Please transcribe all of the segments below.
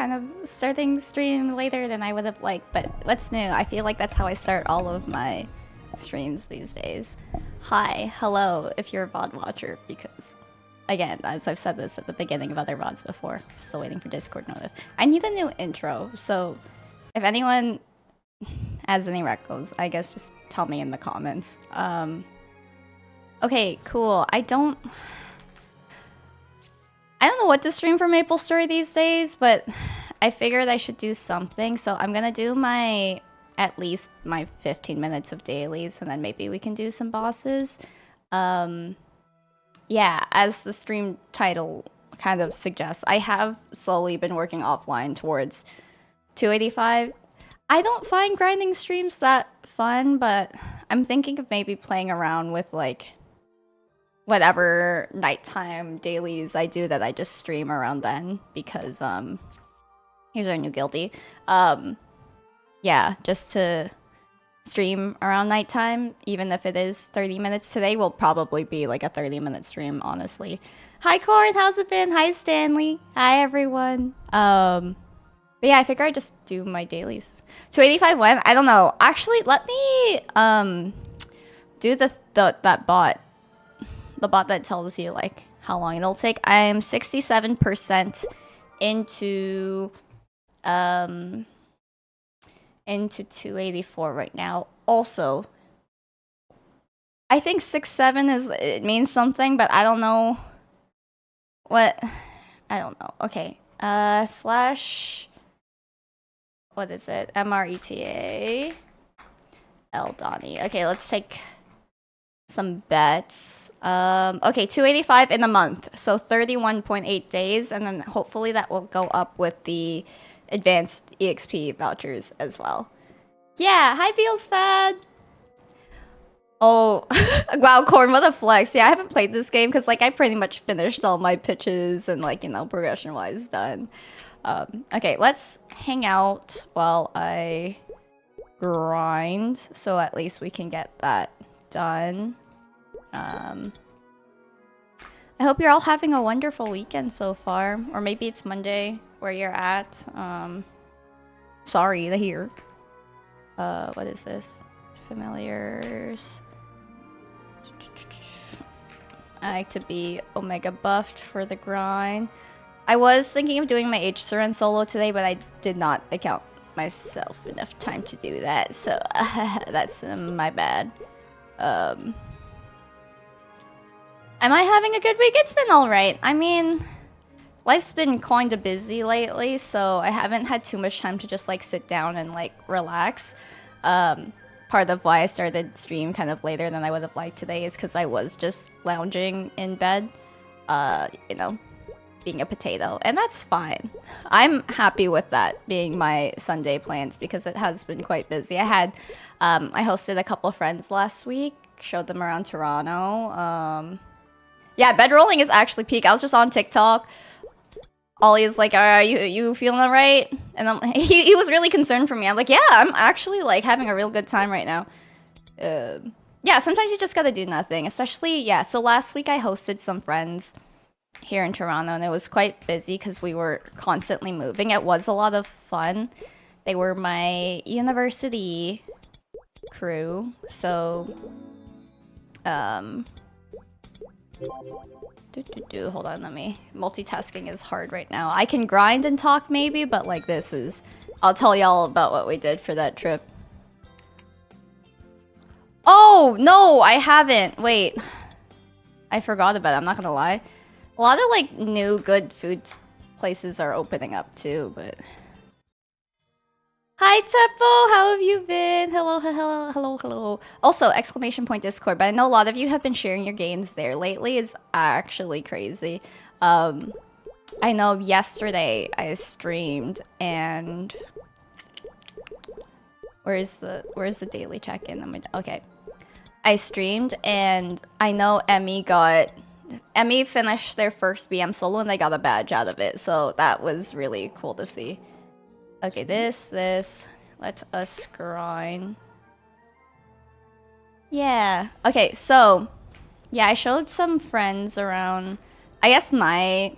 kind of starting stream later than I would have liked, but what's new? I feel like that's how I start all of my streams these days. Hi, hello, if you're a VOD watcher, because, again, as I've said this at the beginning of other VODs before, still waiting for Discord notif. I need a new intro, so if anyone has any recos, I guess just tell me in the comments. Okay, cool. I don't know what to stream for MapleStory these days, but I figured I should do something. So I'm gonna do at least my 15 minutes of dailies, and then maybe we can do some bosses. Yeah, as the stream title kind of suggests, I have slowly been working offline towards 285. I don't find grinding streams that fun, but I'm thinking of maybe playing around with like whatever nighttime dailies I do that I just stream around then, because here's our new guildie. Yeah, just to stream around nighttime, even if it is 30 minutes. Today will probably be like a 30-minute stream, honestly. Hi Corn, how's it been? Hi Stanley. Hi everyone. But yeah, I figure I just do my dailies. 285 when? I don't know. Actually, let me do that bot. The bot that tells you like how long it'll take. I'm 67% into 284 right now. Also, I think 6-7 it means something, but I don't know what. I don't know. Okay. Slash, what is it? MRETA ldawnie. Okay, let's take some bets. Okay, 285 in a month, so 31.8 days, and then hopefully that will go up with the advanced EXP vouchers as well. Yeah, hi Beelsfad! Oh, wow, Corn, what a flex. Yeah, I haven't played this game because like I pretty much finished all my pitches and like, you know, progression-wise done. Okay, let's hang out while I grind, so at least we can get that done. I hope you're all having a wonderful weekend so far, or maybe it's Monday where you're at. Sorry to hear. What is this? Familiars. I like to be Omega buffed for the grind. I was thinking of doing my H-Seren solo today, but I did not account myself enough time to do that, so that's my bad. Am I having a good week? It's been alright. I mean, life's been kinda busy lately, so I haven't had too much time to just like sit down and like relax. Part of why I started stream kind of later than I would have liked today is because I was just lounging in bed, you know, being a potato, and that's fine. I'm happy with that being my Sunday plans because it has been quite busy. I hosted a couple of friends last week, showed them around Toronto. Yeah, bedrolling is actually peak. I was just on TikTok. Ollie's like, "Are you feeling alright?" And he was really concerned for me. I'm like, "Yeah, I'm actually like having a real good time right now." Yeah, sometimes you just gotta do nothing, especially yeah. So last week I hosted some friends here in Toronto, and it was quite busy because we were constantly moving. It was a lot of fun. They were my university crew, so hold on, let me. Multitasking is hard right now. I can grind and talk maybe, but like this is. I'll tell y'all about what we did for that trip. Oh no, I haven't. Wait, I forgot about it. I'm not gonna lie. A lot of like new good food places are opening up too, but. Hi Teppo, how have you been? Hello, hello, hello, hello. Also, exclamation point Discord, but I know a lot of you have been sharing your games there lately. It's actually crazy. I know yesterday I streamed and where's the daily check-in? Okay. I streamed and I know Emmy finished their first BM solo and they got a badge out of it, so that was really cool to see. Okay, this, let us grind. Yeah. Okay, so, yeah, I showed some friends around, I guess my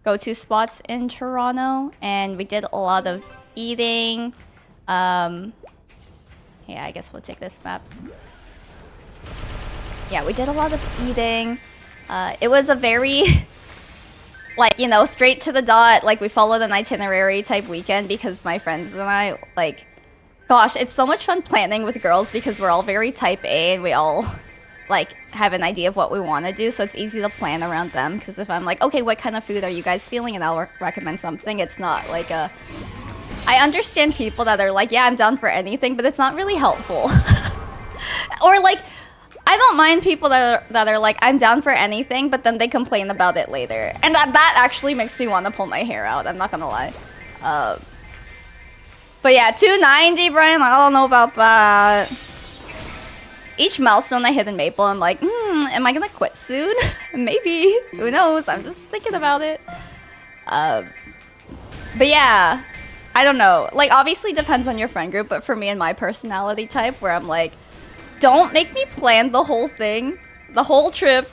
go-to spots in Toronto, and we did a lot of eating. Yeah, I guess we'll take this map. Yeah, we did a lot of eating. It was a very, like, you know, straight to the dot, like, we followed an itinerary type weekend because my friends and I, like, gosh, it's so much fun planning with girls because we're all very type A and we all, like, have an idea of what we want to do, so it's easy to plan around them. Because if I'm like, okay, what kind of food are you guys feeling, and I'll recommend something, it's not like a... I understand people that are like, yeah, I'm down for anything, but it's not really helpful. Or like, I don't mind people that are like, I'm down for anything, but then they complain about it later. And that actually makes me want to pull my hair out, I'm not gonna lie. But yeah, 290, Brian, I don't know about that. Each milestone I hit in Maple, I'm like, am I gonna quit soon? Maybe. Who knows? I'm just thinking about it. But yeah, I don't know. Like, obviously depends on your friend group, but for me and my personality type, where I'm like, don't make me plan the whole thing, the whole trip.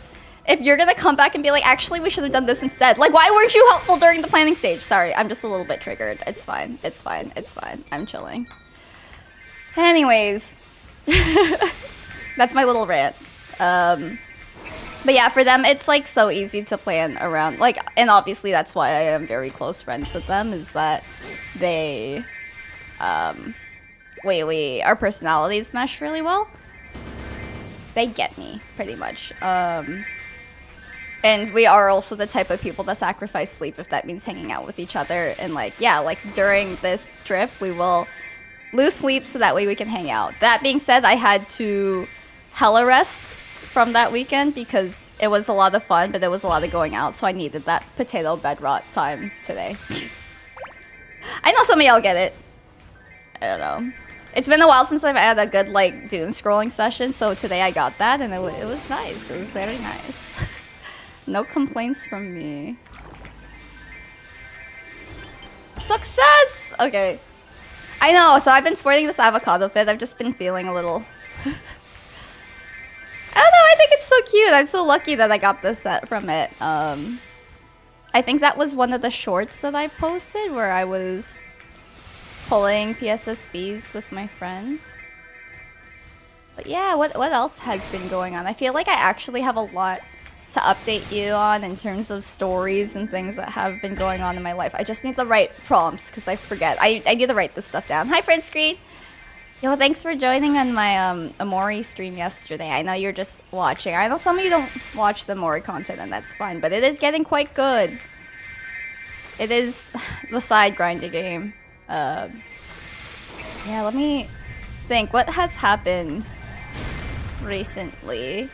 If you're gonna come back and be like, actually, we should have done this instead. Like, why weren't you helpful during the planning stage? Sorry, I'm just a little bit triggered. It's fine. It's fine. It's fine. I'm chilling. Anyways. That's my little rant. But yeah, for them, it's like so easy to plan around. Like, and obviously that's why I am very close friends with them, is that they, our personalities mesh really well. They get me, pretty much. And we are also the type of people that sacrifice sleep if that means hanging out with each other. And like, yeah, like during this trip, we will lose sleep so that way we can hang out. That being said, I had to hella rest from that weekend because it was a lot of fun, but there was a lot of going out, so I needed that potato bed rot time today. I know some of y'all get it. I don't know. It's been a while since I've had a good, like, doom scrolling session, so today I got that, and it was nice. It was very nice. No complaints from me. Success! Okay. I know, so I've been sporting this avocado fit. I've just been feeling a little... I don't know, I think it's so cute. I'm so lucky that I got this set from it. I think that was one of the shorts that I posted where I was pulling PSSBs with my friend. But yeah, what else has been going on? I feel like I actually have a lot to update you on in terms of stories and things that have been going on in my life. I just need the right prompts because I forget. I need to write this stuff down. Hi, Prince Screen! Yo, thanks for joining on my Amori stream yesterday. I know you're just watching. I know some of you don't watch the Amori content, and that's fine, but it is getting quite good. It is the side grinding game. Yeah, let me think. What has happened recently?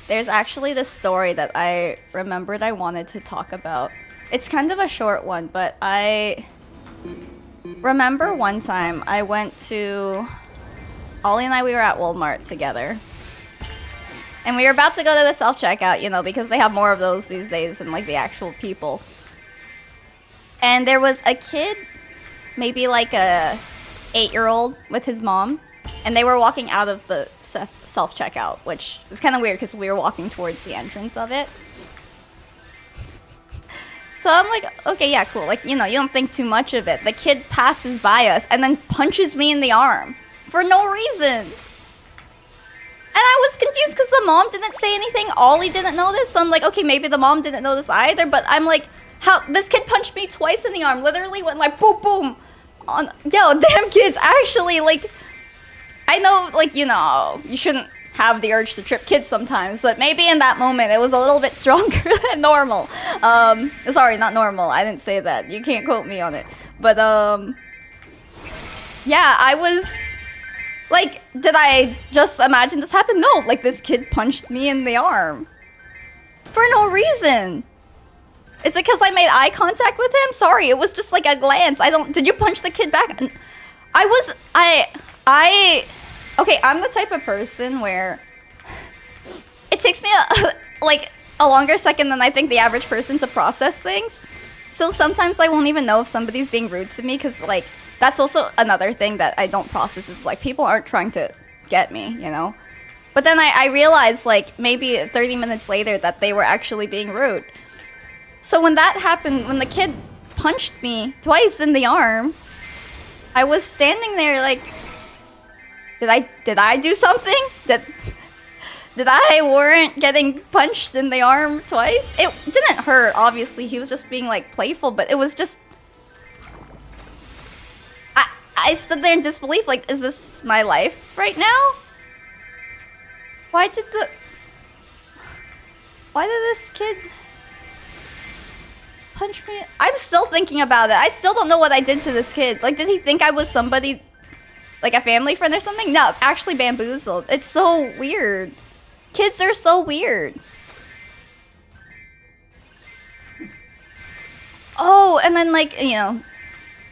There's actually this story that I remembered I wanted to talk about. It's kind of a short one, but I remember one time I went to... Ollie and I, we were at Walmart together. And we were about to go to the self-checkout, you know, because they have more of those these days than, like, the actual people. And there was a kid, maybe like a 8-year-old with his mom, and they were walking out of the self-checkout, which is kind of weird because we were walking towards the entrance of it. So I'm like, okay, yeah, cool. Like, you know, you don't think too much of it. The kid passes by us and then punches me in the arm for no reason. And I was confused because the mom didn't say anything. Ollie didn't notice. So I'm like, okay, maybe the mom didn't notice either. But I'm like, how? This kid punched me twice in the arm. Literally went like, boom, boom. On, yo, damn kids. Actually, like, I know, like, you know, you shouldn't have the urge to trip kids sometimes, but maybe in that moment it was a little bit stronger than normal. Sorry, not normal. I didn't say that. You can't quote me on it. But, yeah, I was, like, did I just imagine this happen? No, like, this kid punched me in the arm. For no reason. Is it because I made eye contact with him? Sorry, it was just like a glance. Did you punch the kid back? Okay, I'm the type of person where it takes me a longer second than I think the average person to process things. So sometimes I won't even know if somebody's being rude to me because, like, that's also another thing that I don't process is, like, people aren't trying to get me, you know? But then I realized, like, maybe 30 minutes later that they were actually being rude. So when that happened, when the kid punched me twice in the arm, I was standing there like, did I do something? Did I warrant getting punched in the arm twice? It didn't hurt, obviously. He was just being like playful, but it was just... I stood there in disbelief, like, is this my life right now? Why did this kid punch me? I'm still thinking about it. I still don't know what I did to this kid. Like, did he think I was somebody, like a family friend or something? No, actually bamboozled. It's so weird. Kids are so weird. Oh, and then like, you know,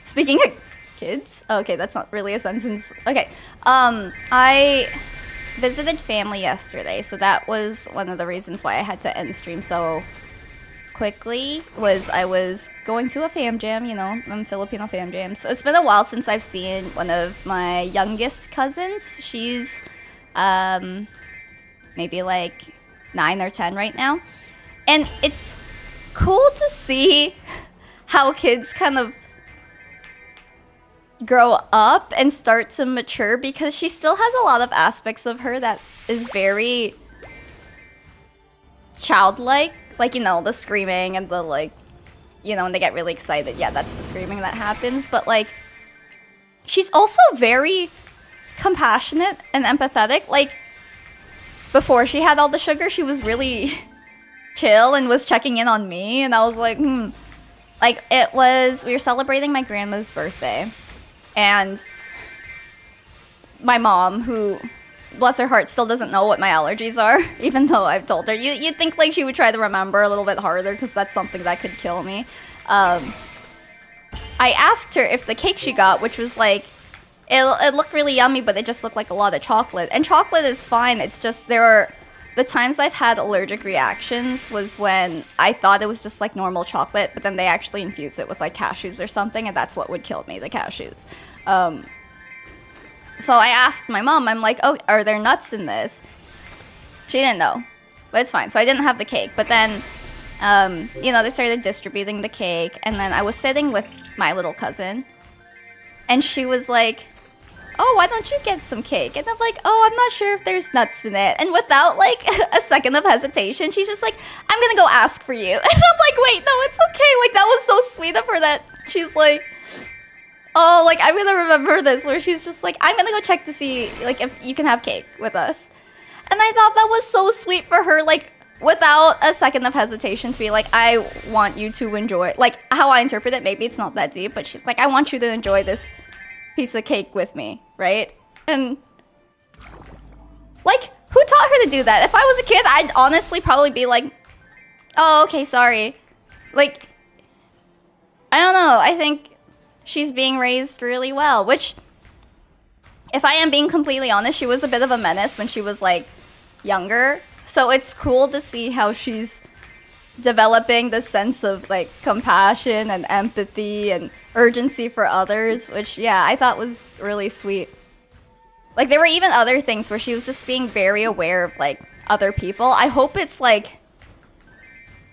speaking of kids. Oh, okay, that's not really a sentence. Okay. I visited family yesterday, so that was one of the reasons why I had to end stream so quickly. Was I was going to a fam jam, you know, Filipino fam jams. So it's been a while since I've seen one of my youngest cousins. She's maybe like 9 or 10 right now. And it's cool to see how kids kind of grow up and start to mature, because she still has a lot of aspects of her that is very childlike. Like, you know, the screaming and the like, you know, when they get really excited. Yeah, that's the screaming that happens. But like, she's also very compassionate and empathetic. Like, before she had all the sugar, she was really chill and was checking in on me. And I was like, Like, we were celebrating my grandma's birthday. And my mom, who, bless her heart, still doesn't know what my allergies are, even though I've told her. You'd think like she would try to remember a little bit harder, because that's something that could kill me. I asked her if the cake she got, which was like, it looked really yummy, but it just looked like a lot of chocolate. And chocolate is fine, it's just the times I've had allergic reactions was when I thought it was just like normal chocolate, but then they actually infused it with like cashews or something, and that's what would kill me, the cashews. So I asked my mom, I'm like, oh, are there nuts in this? She didn't know, but it's fine. So I didn't have the cake, but then, you know, they started distributing the cake, and then I was sitting with my little cousin, and she was like, oh, why don't you get some cake? And I'm like, oh, I'm not sure if there's nuts in it. And without like a second of hesitation, she's just like, I'm gonna go ask for you. And I'm like, wait, no, it's okay. Like, that was so sweet of her that she's like, oh, like, I'm gonna remember this, where she's just like, I'm gonna go check to see like if you can have cake with us. And I thought that was so sweet for her, like, without a second of hesitation, to be like, I want you to enjoy, like, how I interpret it, maybe it's not that deep, but she's like, I want you to enjoy this piece of cake with me, right? And like, who taught her to do that? If I was a kid, I'd honestly probably be like, oh, okay, sorry. Like, I don't know, I think she's being raised really well, which, if I am being completely honest, she was a bit of a menace when she was like younger. So it's cool to see how she's developing the sense of like compassion and empathy and urgency for others, which, yeah, I thought was really sweet. Like, there were even other things where she was just being very aware of like other people. I hope it's like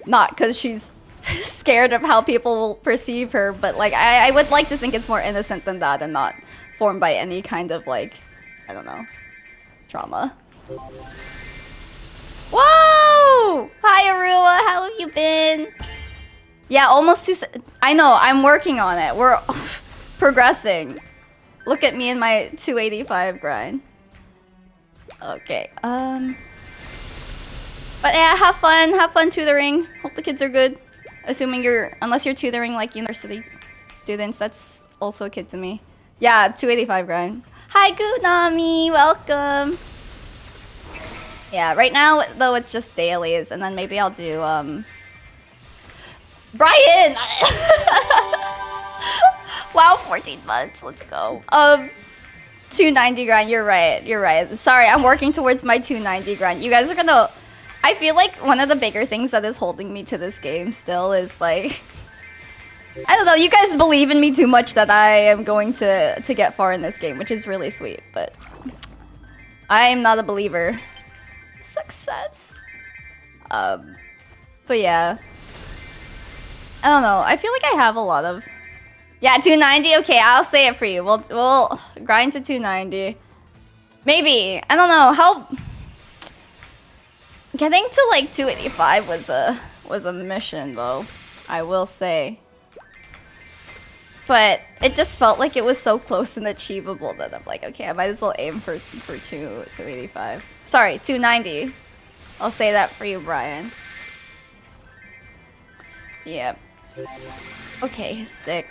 not because she's scared of how people will perceive her, but like I would like to think it's more innocent than that and not formed by any kind of like, I don't know, trauma. Whoa! Hi, Arua, how have you been? Yeah, almost I know, I'm working on it. We're progressing. Look at me and my 285 grind. Okay, but yeah, have fun tutoring. Hope the kids are good. Assuming unless you're tutoring like university students, that's also a kid to me. Yeah, 285 grind. Hi, Gunami, welcome. Yeah, right now, though, it's just dailies, and then maybe I'll do, Brian! Wow, 14 months, let's go. 290 grind, you're right. Sorry, I'm working towards my 290 grind. You guys are gonna... I feel like one of the bigger things that is holding me to this game still is, like... I don't know, you guys believe in me too much that I am going to get far in this game, which is really sweet, but... I'm not a believer. Success. But yeah. I don't know. I feel like I have a lot of... Yeah, 290? Okay, I'll say it for you. We'll grind to 290. Maybe. I don't know. How... Getting to like 285 was a mission though, I will say. But it just felt like it was so close and achievable that I'm like, okay, I might as well aim for 285. Sorry, 290. I'll say that for you, Brian. Yep. Okay, sick.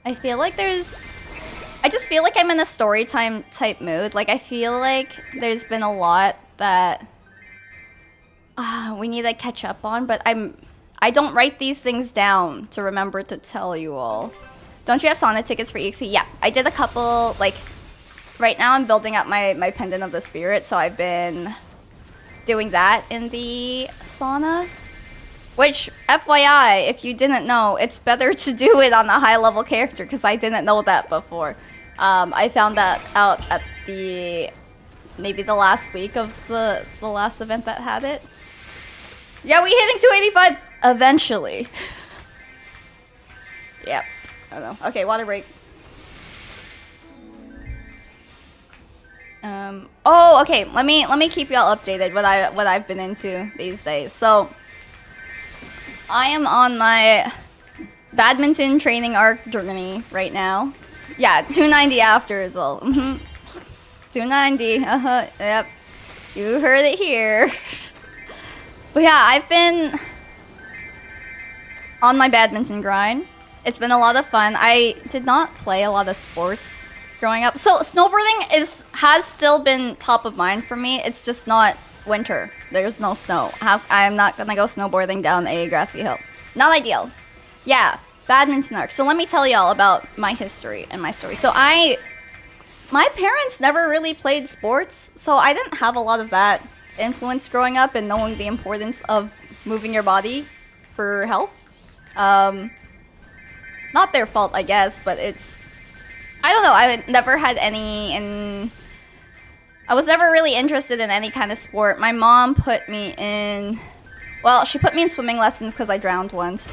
I feel like I just feel like I'm in a story time type mood. Like, I feel like there's been a lot that we need to catch up on, but I don't write these things down to remember to tell you all. Don't you have sauna tickets for EXP? Yeah, I did a couple, like, right now I'm building up my Pendant of the Spirit, so I've been doing that in the sauna. Which, FYI, if you didn't know, it's better to do it on a high-level character, because I didn't know that before. I found that out at maybe the last week of the last event that had it. Yeah, we hitting 285 eventually. Yep. I don't know. Okay, water break. Oh, okay. Let me keep y'all updated what I've been into these days. So, I am on my badminton training arc journey right now. Yeah, 290 after as well. 290. Yep. You heard it here. But yeah, I've been on my badminton grind. It's been a lot of fun. I did not play a lot of sports growing up. So snowboarding has still been top of mind for me. It's just not winter. There's no snow. I'm not gonna go snowboarding down a grassy hill. Not ideal. Yeah, badminton arc. So let me tell y'all about my history and my story. So my parents never really played sports, so I didn't have a lot of that influence growing up and knowing the importance of moving your body for health. Not their fault, I guess, but I don't know, I never had any, I was never really interested in any kind of sport. My mom put me in, well, she put me in swimming lessons because I drowned once.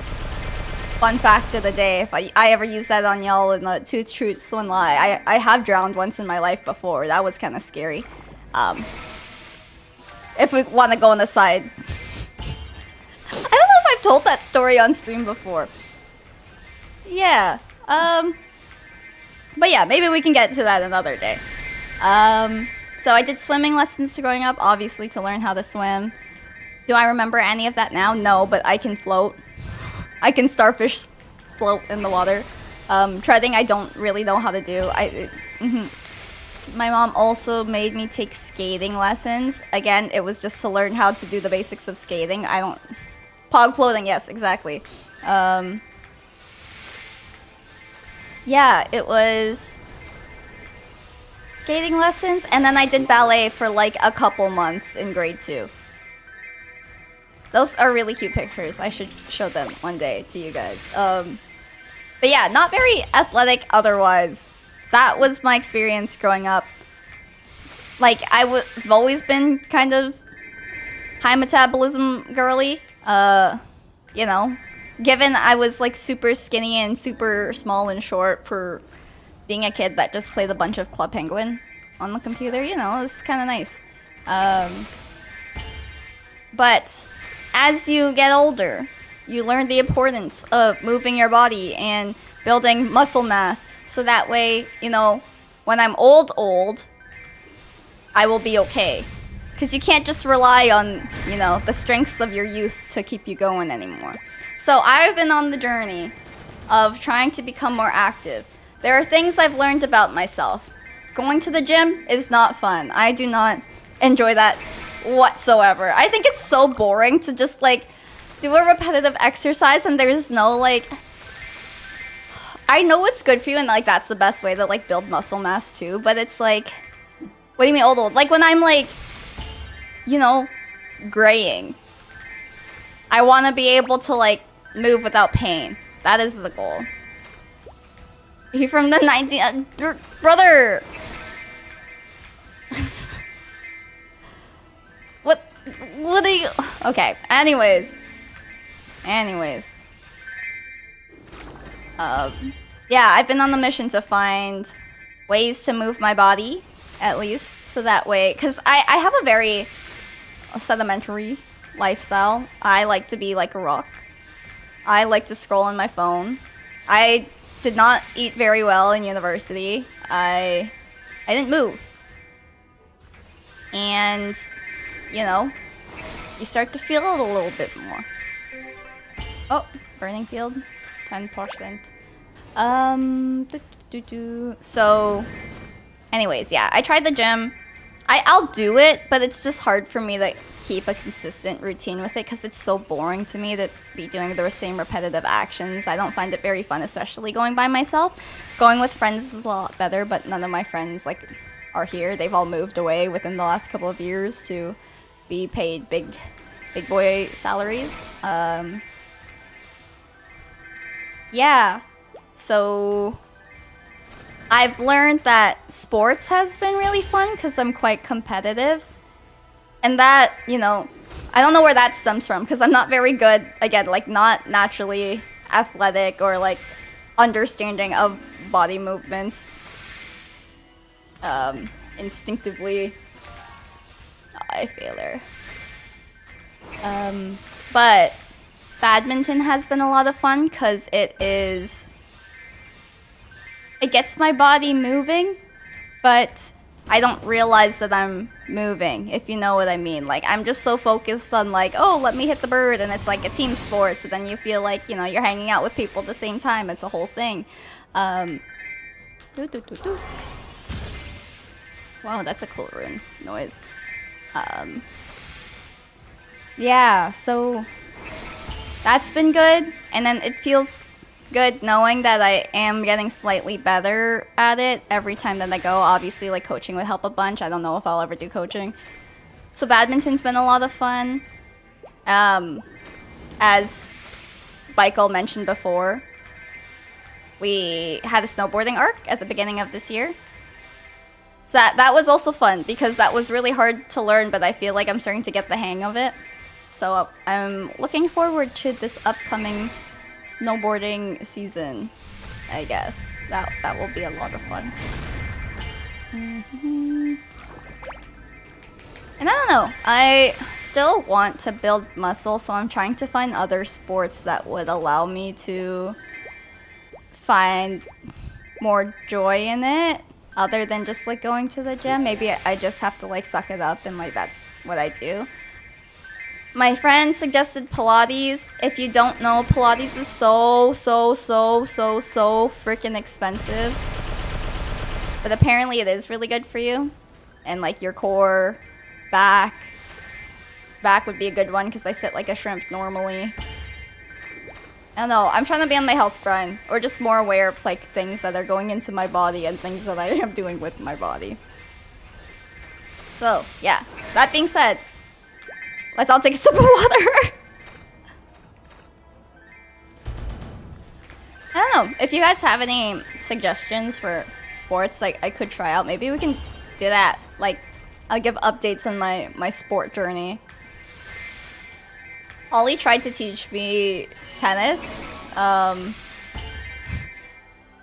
Fun fact of the day, if I ever use that on y'all in the Two Truths, One Lie, I have drowned once in my life before. That was kind of scary. If we want to go on the side. I don't know if I've told that story on stream before. Yeah, but yeah, maybe we can get to that another day. So I did swimming lessons growing up, obviously to learn how to swim. Do I remember any of that now? No, but I can float. I can starfish float in the water. Treading, I don't really know how to do. My mom also made me take skating lessons. Again, it was just to learn how to do the basics of skating. Pog floating, yes, exactly. Yeah, it was skating lessons, and then I did ballet for like a couple months in grade 2. Those are really cute pictures. I should show them one day to you guys. But yeah, not very athletic otherwise. That was my experience growing up. Like, I've always been kind of high metabolism girly. You know, given I was like super skinny and super small and short for being a kid that just played a bunch of Club Penguin on the computer, you know, it's kind of nice. But as you get older, you learn the importance of moving your body and building muscle mass. So that way, you know, when I'm old, I will be okay. Because you can't just rely on, you know, the strengths of your youth to keep you going anymore. So I've been on the journey of trying to become more active. There are things I've learned about myself. Going to the gym is not fun. I do not enjoy that whatsoever. I think it's so boring to just like do a repetitive exercise and there's no like, I know it's good for you and like that's the best way to like build muscle mass too, but it's like, what do you mean old? Like when I'm like, you know, graying, I want to be able to like move without pain. That is the goal. You from the 19 brother. what are you? Okay. Anyways. Yeah, I've been on the mission to find ways to move my body, at least, so that way, because I have a very sedimentary lifestyle. I like to be like a rock. I like to scroll on my phone. I did not eat very well in university. I didn't move. And, you know, you start to feel it a little bit more. Oh, burning field, 10%. So, anyways, yeah, I tried the gym. I'll do it, but it's just hard for me to keep a consistent routine with it because it's so boring to me to be doing the same repetitive actions. I don't find it very fun, especially going by myself. Going with friends is a lot better, but none of my friends like are here. They've all moved away within the last couple of years to be paid big boy salaries. Yeah, so I've learned that sports has been really fun because I'm quite competitive. And that, you know, I don't know where that stems from because I'm not very good, again, like not naturally athletic or like understanding of body movements. Instinctively, I failure. But badminton has been a lot of fun because it gets my body moving, but I don't realize that I'm moving, if you know what I mean. Like, I'm just so focused on like, oh, let me hit the bird, and it's like a team sport, so then you feel like, you know, you're hanging out with people at the same time. It's a whole thing. Wow, that's a cool rune noise. Yeah, so that's been good, and then it feels good knowing that I am getting slightly better at it every time that I go. Obviously, like, coaching would help a bunch. I don't know if I'll ever do coaching. So badminton's been a lot of fun. As Michael mentioned before, we had a snowboarding arc at the beginning of this year. So that was also fun because that was really hard to learn, but I feel like I'm starting to get the hang of it. So I'm looking forward to this upcoming snowboarding season, I guess. That will be a lot of fun. And I don't know, I still want to build muscle, so I'm trying to find other sports that would allow me to find more joy in it, other than just like going to the gym. Maybe I just have to like suck it up and like that's what I do. My friend suggested Pilates. If you don't know, Pilates is so freaking expensive. But apparently it is really good for you. And like your core, back. Back would be a good one because I sit like a shrimp normally. I don't know, I'm trying to be on my health grind. Or just more aware of like things that are going into my body and things that I am doing with my body. So, yeah. That being said, let's all take a sip of water. I don't know. If you guys have any suggestions for sports like I could try out, maybe we can do that. Like, I'll give updates on my sport journey. Ollie tried to teach me tennis.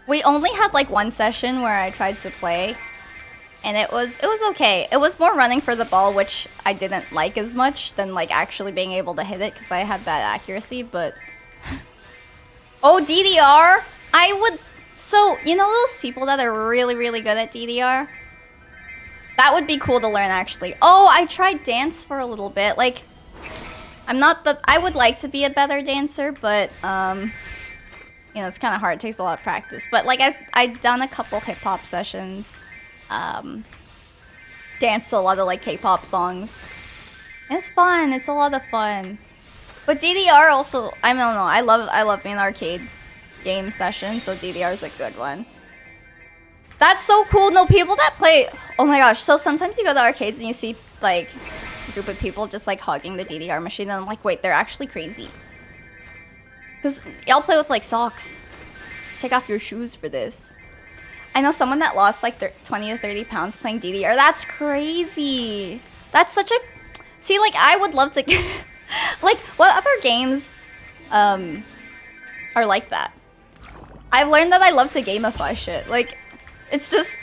We only had like one session where I tried to play. And it was okay. It was more running for the ball, which I didn't like as much than like actually being able to hit it because I have bad accuracy, but oh, DDR? So, you know those people that are really, really good at DDR? That would be cool to learn actually. Oh, I tried dance for a little bit. Like, I would like to be a better dancer, but you know, it's kind of hard. It takes a lot of practice. But like I've done a couple hip hop sessions. Dance to a lot of like K-pop songs. It's fun. It's a lot of fun. But DDR also, I don't know. I love being arcade game session, so DDR is a good one. That's so cool. No, people that play. Oh my gosh. So sometimes you go to arcades and you see like a group of people just like hogging the DDR machine, and I'm like, wait, they're actually crazy. Because y'all play with like socks. Take off your shoes for this. I know someone that lost like 20 to 30 pounds playing DDR. That's crazy. That's such a... See, like, I would love to... like, what other games are like that? I've learned that I love to gamify shit. Like, it's just...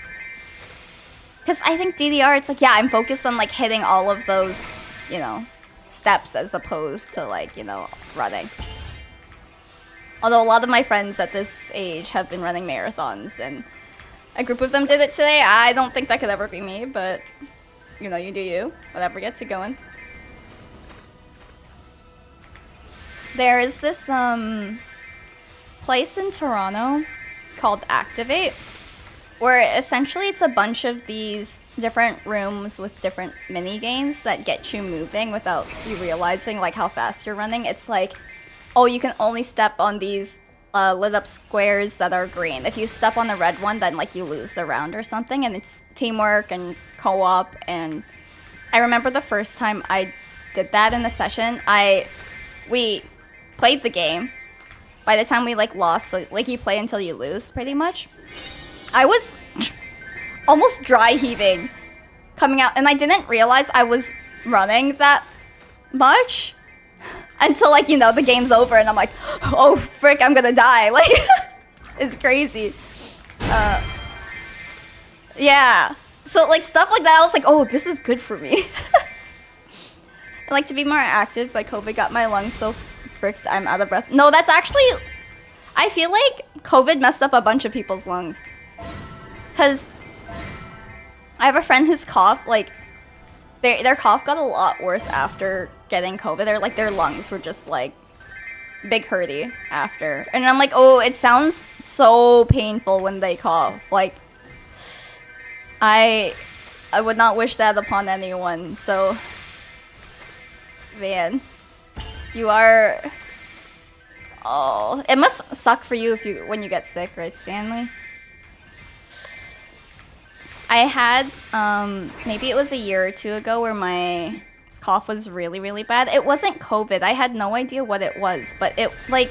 Because I think DDR, it's like, yeah, I'm focused on, like, hitting all of those, you know, steps as opposed to, like, you know, running. Although a lot of my friends at this age have been running marathons, and a group of them did it today. I don't think that could ever be me, but, you know, you do you. Whatever gets you going. There is this, place in Toronto called Activate, where essentially it's a bunch of these different rooms with different mini games that get you moving without you realizing like how fast you're running. It's like, oh, you can only step on these lit up squares that are green. If you step on the red one, then like you lose the round or something. And it's teamwork and co-op. And I remember the first time I did that in the session, we played the game. By the time we like lost, so like you play until you lose pretty much. I was almost dry heaving coming out, and I didn't realize I was running that much until like, you know, the game's over and I'm like, oh frick, I'm gonna die. Like, it's crazy. Yeah. So like stuff like that, I was like, oh, this is good for me. I like to be more active, but COVID got my lungs so fricked I'm out of breath. No, that's actually, I feel like COVID messed up a bunch of people's lungs. Because I have a friend whose cough, like, their cough got a lot worse after getting COVID. They're like, their lungs were just like big hurty after. And I'm like, oh, it sounds so painful when they cough. Like, I would not wish that upon anyone. So, man, you are, oh, it must suck for you when you get sick, right, Stanley? I had, maybe it was a year or two ago where my cough was really, really bad. It wasn't COVID. I had no idea what it was, but it, like,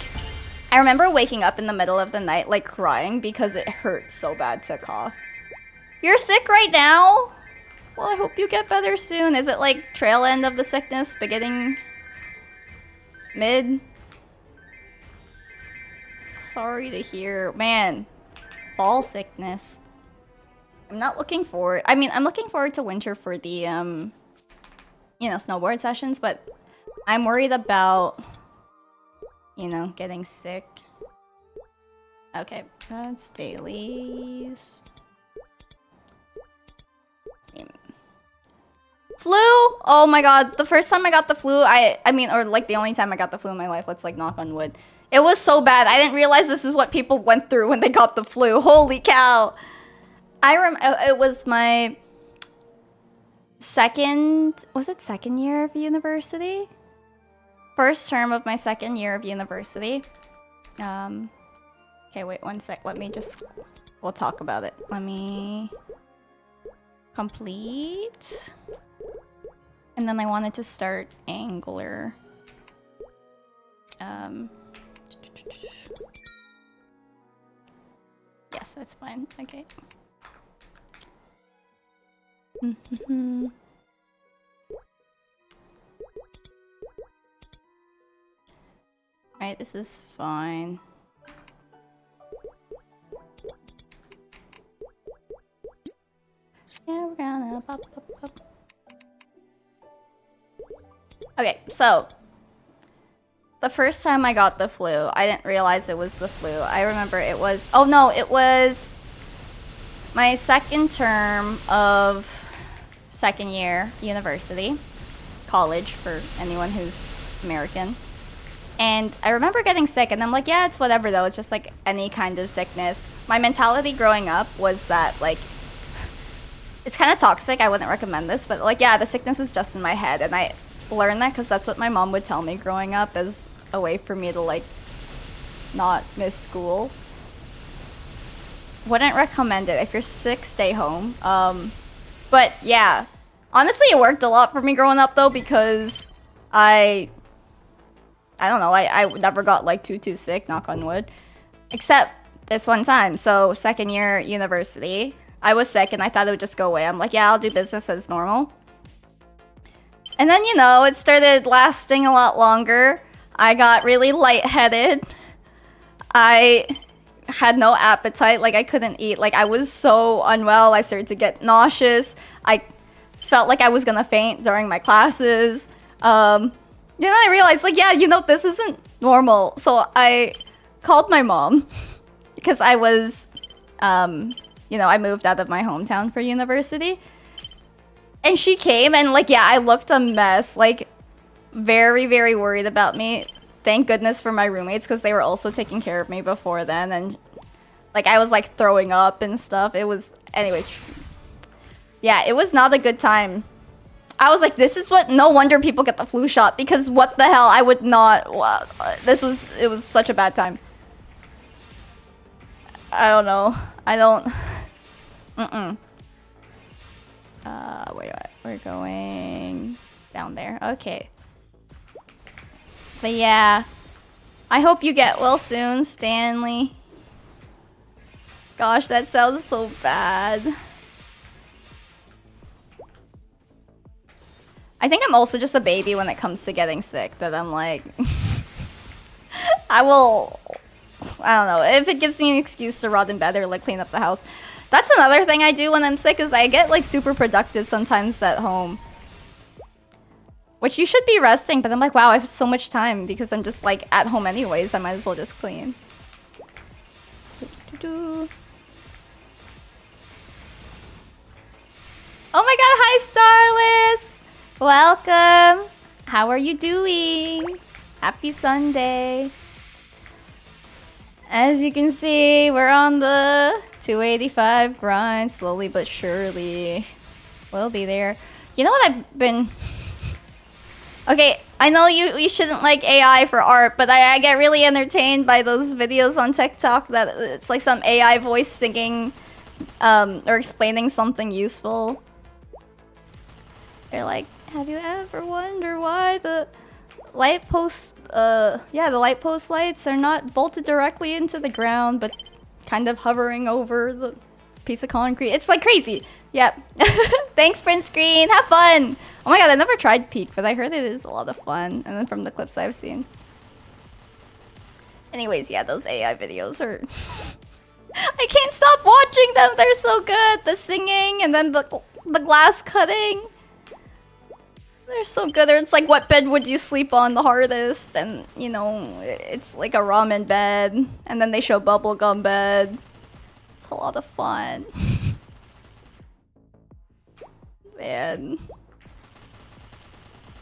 I remember waking up in the middle of the night, like, crying because it hurt so bad to cough. You're sick right now? Well, I hope you get better soon. Is it, like, trail end of the sickness, beginning, mid? Sorry to hear. Man, fall sickness. I'm not looking forward. I mean, I'm looking forward to winter for the, you know, snowboard sessions, but I'm worried about, you know, getting sick. Okay, that's dailies. Flu? Oh my god, the first time I got the flu, I mean, or like the only time I got the flu in my life, let's like knock on wood. It was so bad. I didn't realize this is what people went through when they got the flu. Holy cow. It was my second year of university? First term of my second year of university. Okay, wait one sec. Let me just, we'll talk about it. Let me complete. And then I wanted to start Angler. Yes, that's fine. Okay. Alright, this is fine. Yeah, we're gonna pop. Okay, so the first time I got the flu, I didn't realize it was the flu. I remember it was, oh no, it was my second term of second year university, college for anyone who's American. And I remember getting sick and I'm like, yeah, it's whatever though. It's just like any kind of sickness. My mentality growing up was that like, it's kind of toxic. I wouldn't recommend this, but like, yeah, the sickness is just in my head. And I learned that because that's what my mom would tell me growing up as a way for me to like not miss school. Wouldn't recommend it. If you're sick, stay home. But yeah, honestly, it worked a lot for me growing up though, because I don't know, I never got like too sick, knock on wood, except this one time. So second year university, I was sick and I thought it would just go away. I'm like, yeah, I'll do business as normal. And then, you know, it started lasting a lot longer. I got really lightheaded. I had no appetite, like I couldn't eat. Like I was so unwell, I started to get nauseous. I felt like I was gonna faint during my classes. Then I realized, like, yeah, you know, this isn't normal. So I called my mom because I was, you know, I moved out of my hometown for university. And she came and, like, yeah, I looked a mess, like, very, very worried about me. Thank goodness for my roommates because they were also taking care of me before then. And, like, I was, like, throwing up and stuff. It was, anyways. Yeah, it was not a good time. I was like, this is what, no wonder people get the flu shot because what the hell, I would not, wow, it was such a bad time. I don't know. I don't, wait, we're going down there. Okay. But yeah, I hope you get well soon, Stanley. Gosh, that sounds so bad. I think I'm also just a baby when it comes to getting sick, that I'm like... I don't know, if it gives me an excuse to rot in bed or like clean up the house. That's another thing I do when I'm sick, is I get like super productive sometimes at home. Which you should be resting, but I'm like, wow, I have so much time because I'm just like at home anyways, I might as well just clean. Oh my god, hi Starless! Welcome! How are you doing? Happy Sunday! As you can see, we're on the 285 grind, slowly but surely. We'll be there. You know what I've been... Okay, I know you shouldn't like AI for art, but I get really entertained by those videos on TikTok that it's like some AI voice singing or explaining something useful. They're like, have you ever wondered why the light post, the light post lights are not bolted directly into the ground, but kind of hovering over the piece of concrete? It's like crazy. Yep. Thanks, print screen. Have fun. Oh my god, I never tried Peak, but I heard it is a lot of fun. And then from the clips I've seen. Anyways, yeah, those AI videos are... I can't stop watching them. They're so good. The singing and then the glass cutting. They're so good. It's like, what bed would you sleep on the hardest? And, you know, it's like a ramen bed. And then they show bubblegum bed. It's a lot of fun. Man.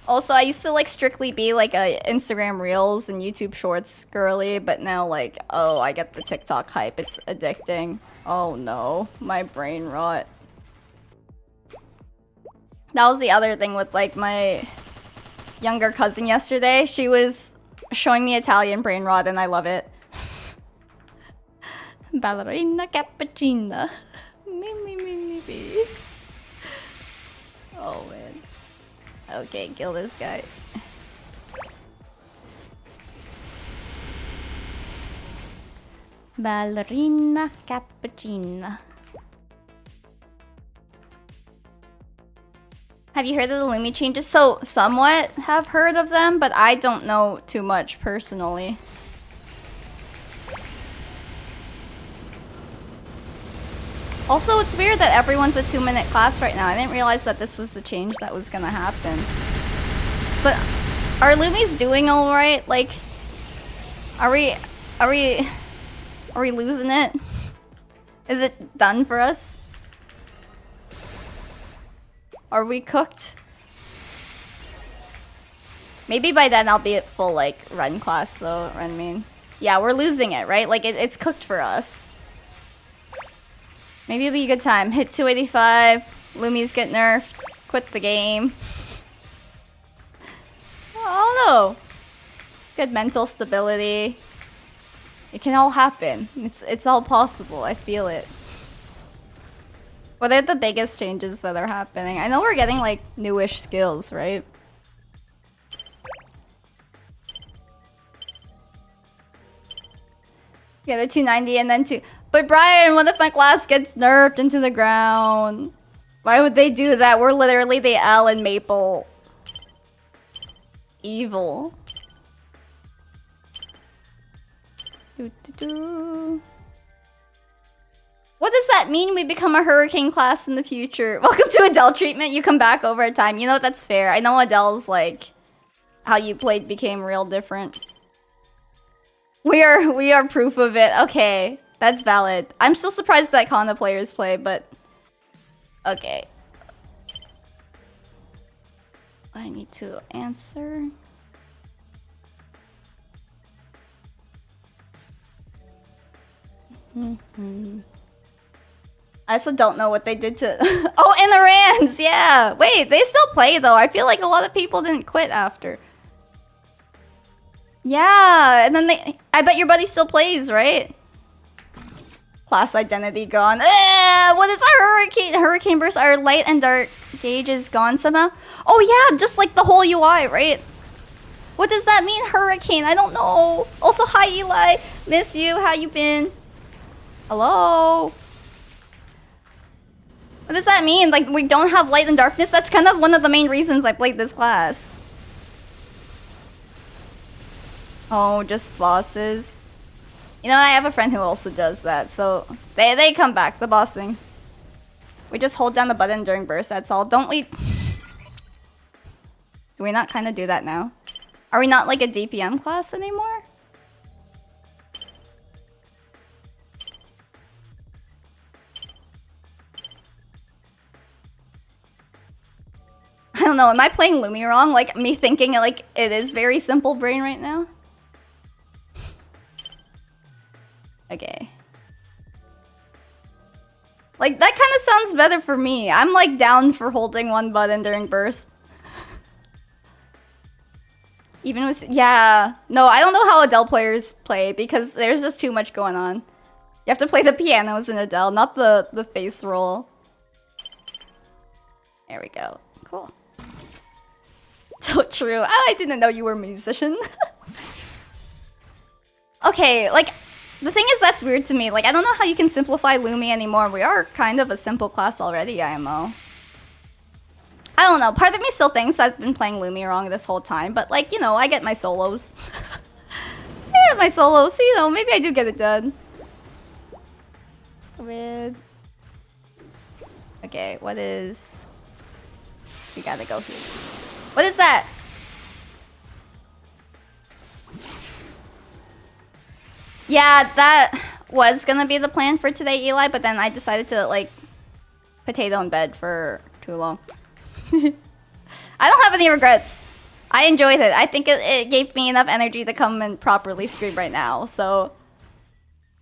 Also, I used to like strictly be like a Instagram Reels and YouTube Shorts girly, but now like, oh, I get the TikTok hype. It's addicting. Oh no, my brain rot. That was the other thing with like my younger cousin yesterday. She was showing me Italian brain rot and I love it. Ballerina cappuccina. Me. Oh man. Okay, kill this guy. Ballerina cappuccina. Have you heard of the Lumi changes? So, somewhat have heard of them, but I don't know too much personally. Also, it's weird that everyone's a 2-minute class right now. I didn't realize that this was the change that was gonna happen. But are Lumi's doing alright? Like, are we losing it? Is it done for us? Are we cooked? Maybe by then I'll be at full, like, run class, though, run main. Yeah, we're losing it, right? Like, it's cooked for us. Maybe it'll be a good time. Hit 285, Lumi's get nerfed, quit the game. I don't know. Good mental stability. It can all happen. It's all possible, I feel it. What are the biggest changes that are happening? I know we're getting like newish skills, right? Yeah, the 290 and then 2. But Brian, what if my class gets nerfed into the ground? Why would they do that? We're literally the L and Maple. Evil. Doo -doo -doo. What does that mean? We become a hurricane class in the future. Welcome to Adele treatment. You come back over time. You know, that's fair. I know Adele's like how you played became real different. We are proof of it. Okay, that's valid. I'm still surprised that Kana players play, but okay. I need to answer. I also don't know what they did to... Oh, and the Rans! Yeah! Wait, they still play though. I feel like a lot of people didn't quit after. Yeah, and then they... I bet your buddy still plays, right? Class identity gone. What is our hurricane? Hurricane burst. Our light and dark gauge is gone somehow. Oh yeah, just like the whole UI, right? What does that mean, hurricane? I don't know. Also, hi Eli. Miss you. How you been? Hello? What does that mean? Like, we don't have light and darkness? That's kind of one of the main reasons I played this class. Oh, just bosses. You know, I have a friend who also does that, so they come back, the bossing. We just hold down the button during burst, that's all. Don't we... Do we not kind of do that now? Are we not like a DPM class anymore? I don't know, am I playing Lumi wrong? Like, me thinking like it is very simple brain right now? Okay. Like, that kind of sounds better for me. I'm like down for holding one button during burst. Even with... Yeah. No, I don't know how Adele players play because there's just too much going on. You have to play the pianos in Adele, not the face roll. There we go. Cool. So true. I didn't know you were a musician. Okay, like, the thing is that's weird to me. Like, I don't know how you can simplify Lumi anymore. We are kind of a simple class already, IMO. I don't know. Part of me still thinks I've been playing Lumi wrong this whole time. But, like, you know, I get my solos. I get my solos. So, you know, maybe I do get it done. With... Okay, what is... We gotta go here. What is that? Yeah, that was gonna be the plan for today, Eli, but then I decided to, like, potato in bed for too long. I don't have any regrets. I enjoyed it. I think it gave me enough energy to come and properly stream right now, so...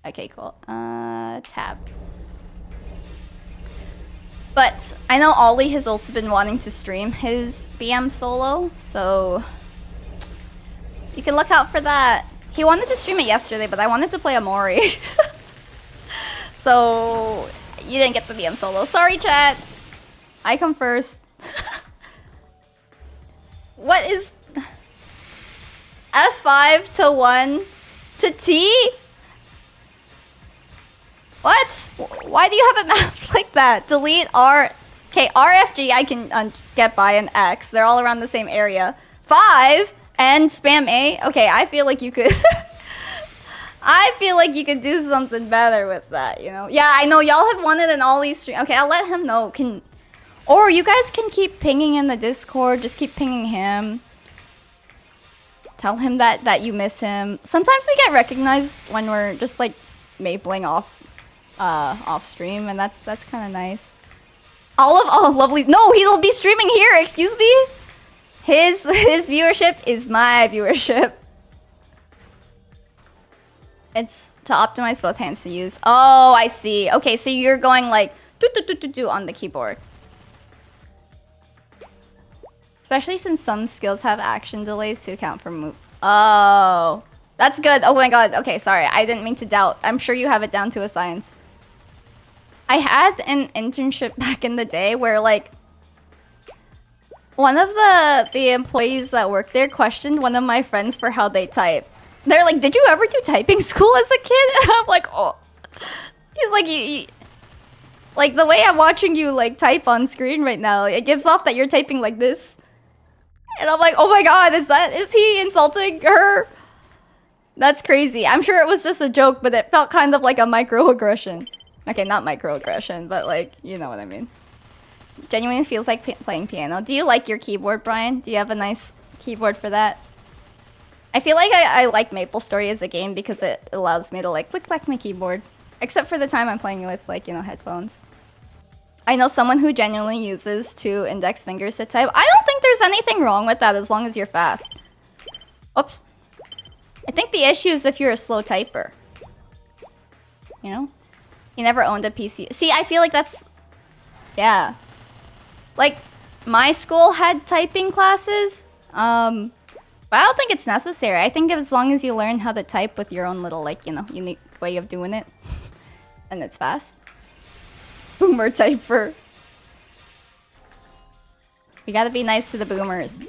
Okay, cool. Tab. But I know Ollie has also been wanting to stream his BM solo, so you can look out for that. He wanted to stream it yesterday, but I wanted to play Amori. So you didn't get the BM solo. Sorry, chat. I come first. What is F5 to 1 to T? What? Why do you have it mapped like that? Delete R... Okay, RFG I can get by, an X. They're all around the same area. 5 and spam A? Okay, I feel like you could... I feel like you could do something better with that, you know? Yeah, I know y'all have wanted an Ollie stream. Okay, I'll let him know. Or you guys can keep pinging in the Discord. Just keep pinging him. Tell him that you miss him. Sometimes we get recognized when we're just like mapling off stream, and that's kind of nice. Oh, lovely. No, he'll be streaming here. Excuse me. His viewership is my viewership. It's to optimize both hands to use. Oh, I see. Okay, so you're going like do on the keyboard. Especially since some skills have action delays to account for move. Oh, that's good. Oh my god. Okay, sorry. I didn't mean to doubt. I'm sure you have it down to a science. I had an internship back in the day where, like, one of the employees that worked there questioned one of my friends for how they type. They're like, "Did you ever do typing school as a kid?" And I'm like, "Oh." He's like, you like, the way I'm watching you, like, type on screen right now, it gives off that you're typing like this. And I'm like, oh my god, is he insulting her? That's crazy. I'm sure it was just a joke, but it felt kind of like a microaggression. Okay, not microaggression, but like, you know what I mean. Genuinely feels like playing piano. Do you like your keyboard, Brian? Do you have a nice keyboard for that? I feel like I like MapleStory as a game because it allows me to like click back my keyboard. Except for the time I'm playing with like, you know, headphones. I know someone who genuinely uses 2 index fingers to type. I don't think there's anything wrong with that as long as you're fast. Oops. I think the issue is if you're a slow typer. You know? You never owned a PC. See, I feel like that's... Yeah. Like, my school had typing classes. But I don't think it's necessary. I think as long as you learn how to type with your own little, like, you know, unique way of doing it. And it's fast. Boomer typer. We gotta be nice to the boomers.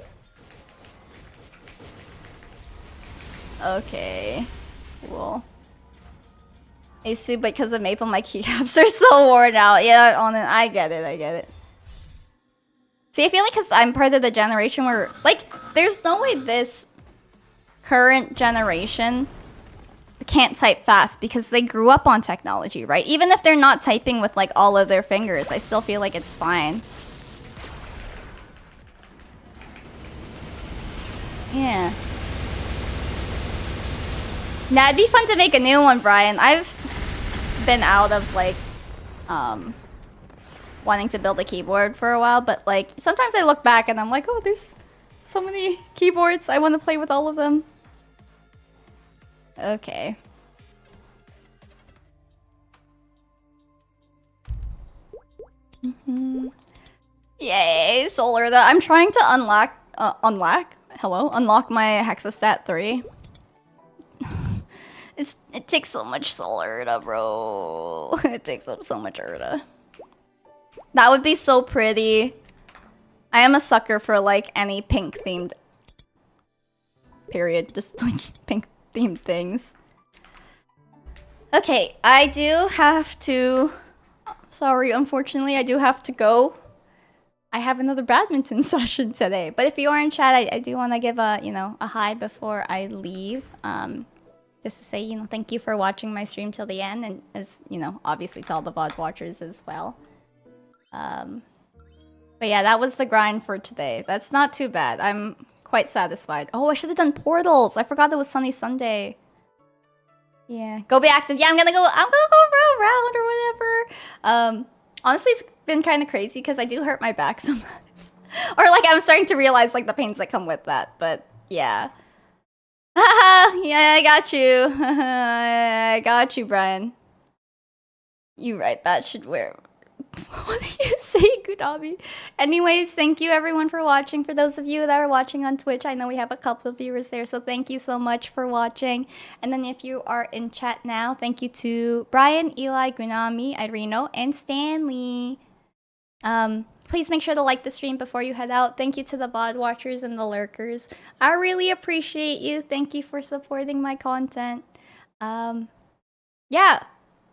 Okay. Cool. Asu, because of Maple, my keycaps are so worn out. Yeah, I get it, I get it. See, I feel like because I'm part of the generation where, like, there's no way this current generation can't type fast because they grew up on technology, right? Even if they're not typing with, like, all of their fingers, I still feel like it's fine. Yeah. Nah, it'd be fun to make a new one, Brian. I've been out of, like, wanting to build a keyboard for a while, but, like, sometimes I look back and I'm like, oh, there's so many keyboards. I want to play with all of them. Okay. Yay, Solar. I'm trying to unlock my Hexastat 3. It takes so much solar, bro. It takes up so much Erda. That would be so pretty. I am a sucker for like any pink themed period. Just like pink themed things. Okay, I do have to... Sorry, unfortunately, I do have to go. I have another badminton session today. But if you are in chat, I do want to give a, you know, a hi before I leave. Just to say, you know, thank you for watching my stream till the end. And as, you know, obviously to all the VOD watchers as well. But yeah, that was the grind for today. That's not too bad. I'm quite satisfied. Oh, I should have done portals. I forgot it was Sunny Sunday. Yeah, go be active. Yeah, I'm gonna go around or whatever. Honestly, it's been kind of crazy because I do hurt my back sometimes. Or like I'm starting to realize like the pains that come with that. But yeah. Haha, yeah, I got you. I got you, Brian. You right, that should wear. What did you say, Gudabi? Anyways, thank you everyone for watching. For those of you that are watching on Twitch, I know we have a couple of viewers there, so thank you so much for watching. And then if you are in chat now, thank you to Brian, Eli, Gunami, Irino, and Stanley. Please make sure to like the stream before you head out. Thank you to the VOD watchers and the lurkers. I really appreciate you. Thank you for supporting my content. Yeah.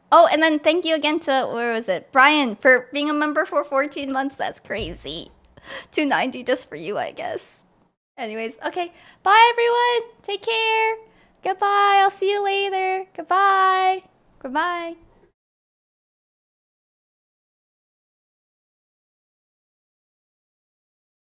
Oh, and then thank you again to, where was it? Brian, for being a member for 14 months. That's crazy. 290 just for you, I guess. Anyways, okay. Bye, everyone. Take care. Goodbye. I'll see you later. Goodbye. Goodbye.